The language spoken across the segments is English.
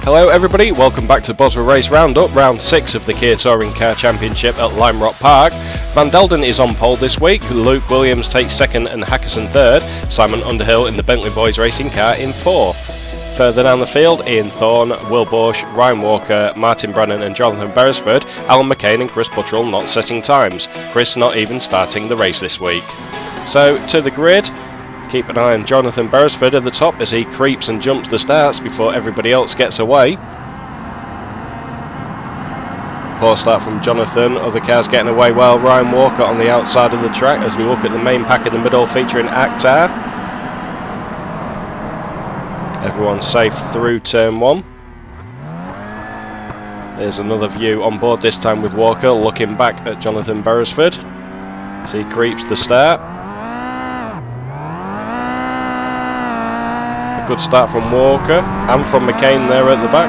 Hello everybody, welcome back to BOSRA Race Roundup, round 6 of the Kia Touring Car Championship at Lime Rock Park. Van Delden is on pole this week, Luke Williams takes 2nd and Hackerson 3rd, Simon Underhill in the Bentley Boys Racing car in 4th. Further down the field, Ian Thorne, Will Bush, Ryan Walker, Martin Brennan and Jonathan Beresford, Alan McCain and Chris Buttrell not setting times, Chris not even starting the race this week. So to the grid, keep an eye on Jonathan Beresford at the top as he creeps and jumps the starts before everybody else gets away. Poor start from Jonathan, other cars getting away well. Ryan Walker on the outside of the track as we look at the main pack in the middle featuring Akhtar. Everyone's safe through turn 1. There's another view on board, this time with Walker looking back at Jonathan Beresford as he creeps the start. Good start from Walker and from McCain there at the back.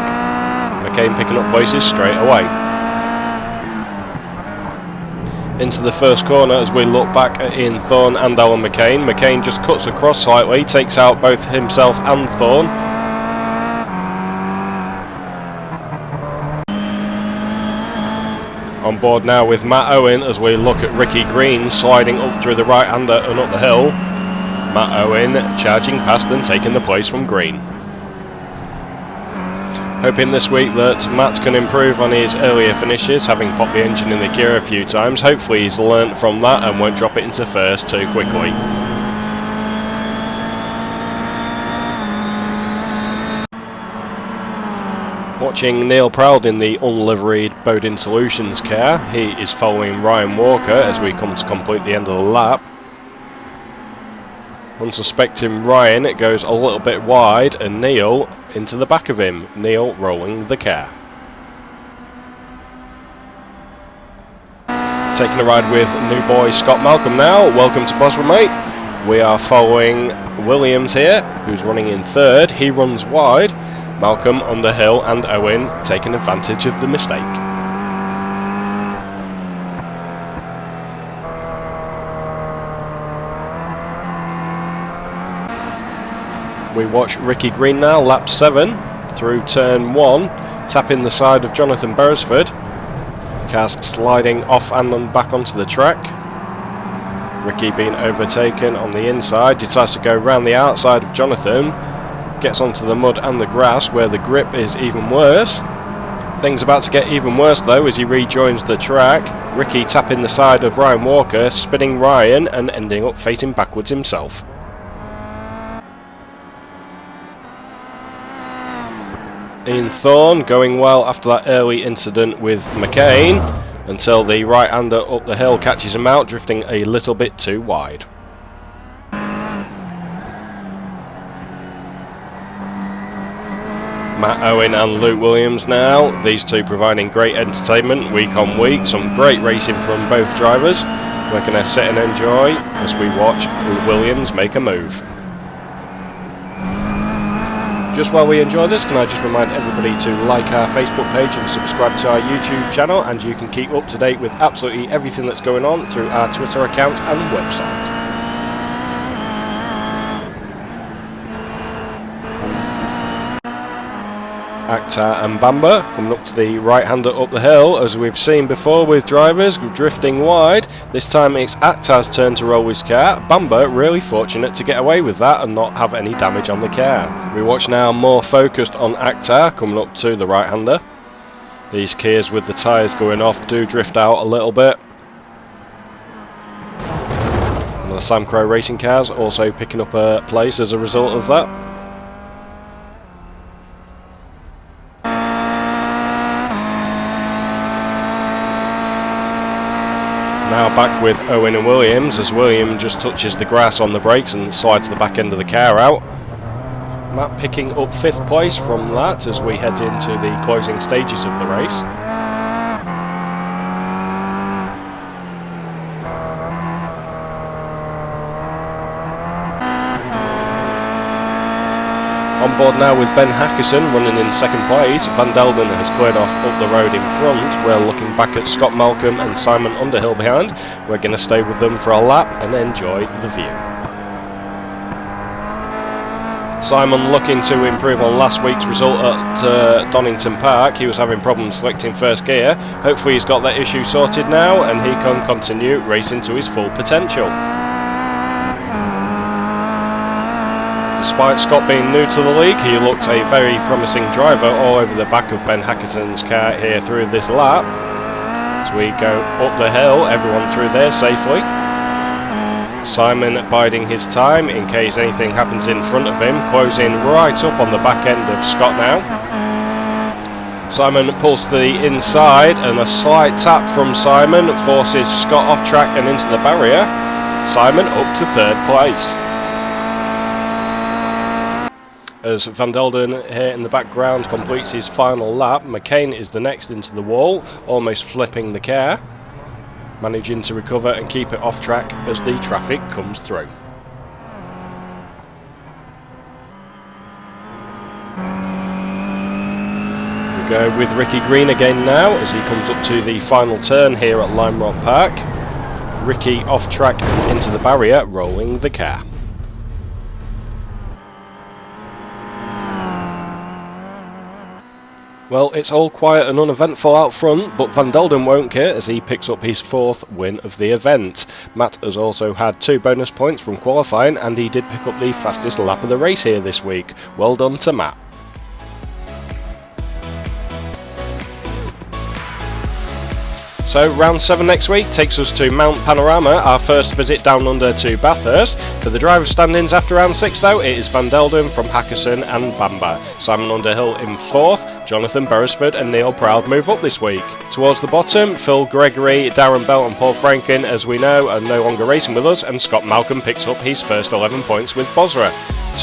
McCain picking up places straight away. Into the first corner as we look back at Ian Thorne and Alan McCain. McCain just cuts across slightly, takes out both himself and Thorne. On board now with Matt Owen as we look at Ricky Green sliding up through the right-hander and up the hill. Matt Owen charging past and taking the place from Green. Hoping this week that Matt can improve on his earlier finishes, having popped the engine in the gear a few times. Hopefully he's learnt from that and won't drop it into first too quickly. Watching Neil Proud in the unliveried Bodin Solutions car. He is following Ryan Walker as we come to complete the end of the lap. Unsuspecting Ryan, it goes a little bit wide and Neil into the back of him. Neil rolling the car. Taking a ride with new boy Scott Malcolm now. Welcome to BOSRA, mate. We are following Williams here, who's running in 3rd. He runs wide. Malcolm, Underhill and Owen taking advantage of the mistake. We watch Ricky Green now, lap 7, through turn 1, tapping the side of Jonathan Beresford. Cars sliding off and back onto the track. Ricky being overtaken on the inside, decides to go round the outside of Jonathan, gets onto the mud and the grass where the grip is even worse. Things about to get even worse though as he rejoins the track. Ricky tapping the side of Ryan Walker, spinning Ryan and ending up facing backwards himself. Ian Thorne going well after that early incident with McCain until the right-hander up the hill catches him out, drifting a little bit too wide. Matt Owen and Luke Williams now, these two providing great entertainment week on week, some great racing from both drivers. We're going to sit and enjoy as we watch Williams make a move. Just while we enjoy this, can I just remind everybody to like our Facebook page and subscribe to our YouTube channel, and you can keep up to date with absolutely everything that's going on through our Twitter account and website. Akhtar and Bamber coming up to the right-hander up the hill, as we've seen before with drivers drifting wide. This time it's Akhtar's turn to roll his car. Bamber really fortunate to get away with that and not have any damage on the car. We watch now more focused on Akhtar coming up to the right-hander. These Kias with the tyres going off do drift out a little bit. And the Sam Crow racing cars also picking up a place as a result of that. Now back with Owen and Williams as William just touches the grass on the brakes and slides the back end of the car out. Matt picking up 5th place from that as we head into the closing stages of the race. On board now with Ben Hackerson running in 2nd place. Van Delden has cleared off up the road in front. We're looking back at Scott Malcolm and Simon Underhill behind. We're going to stay with them for a lap and enjoy the view. Simon looking to improve on last week's result at Donington Park. He was having problems selecting first gear. Hopefully he's got that issue sorted now and he can continue racing to his full potential. Despite Scott being new to the league, he looked a very promising driver all over the back of Ben Hackerton's car here through this lap. As we go up the hill, everyone through there safely. Simon biding his time in case anything happens in front of him, closing right up on the back end of Scott now. Simon pulls to the inside and a slight tap from Simon forces Scott off track and into the barrier. Simon up to third place. As Van Delden here in the background completes his final lap, McCain is the next into the wall, almost flipping the car, managing to recover and keep it off track as the traffic comes through. We go with Ricky Green again now as he comes up to the final turn here at Lime Rock Park. Ricky off track into the barrier, rolling the car. Well, it's all quiet and uneventful out front, but Van Delden won't care as he picks up his 4th win of the event. Matt has also had 2 bonus points from qualifying and he did pick up the fastest lap of the race here this week. Well done to Matt. So round 7 next week takes us to Mount Panorama, our first visit down under to Bathurst. For the driver standings after round 6 though, it is Van Delden from Hackerson and Bamba. Simon Underhill in 4th, Jonathan Beresford and Neil Proud move up this week. Towards the bottom, Phil Gregory, Darren Bell and Paul Franken, as we know, are no longer racing with us, and Scott Malcolm picks up his first 11 points with BOSRA.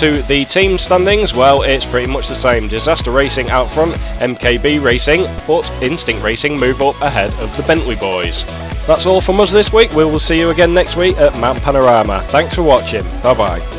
To the team standings, well, it's pretty much the same. Disaster Racing out front, MKB Racing, but Instinct Racing move up ahead of the Bentley boys. That's all from us this week. We will see you again next week at Mount Panorama. Thanks for watching. Bye bye.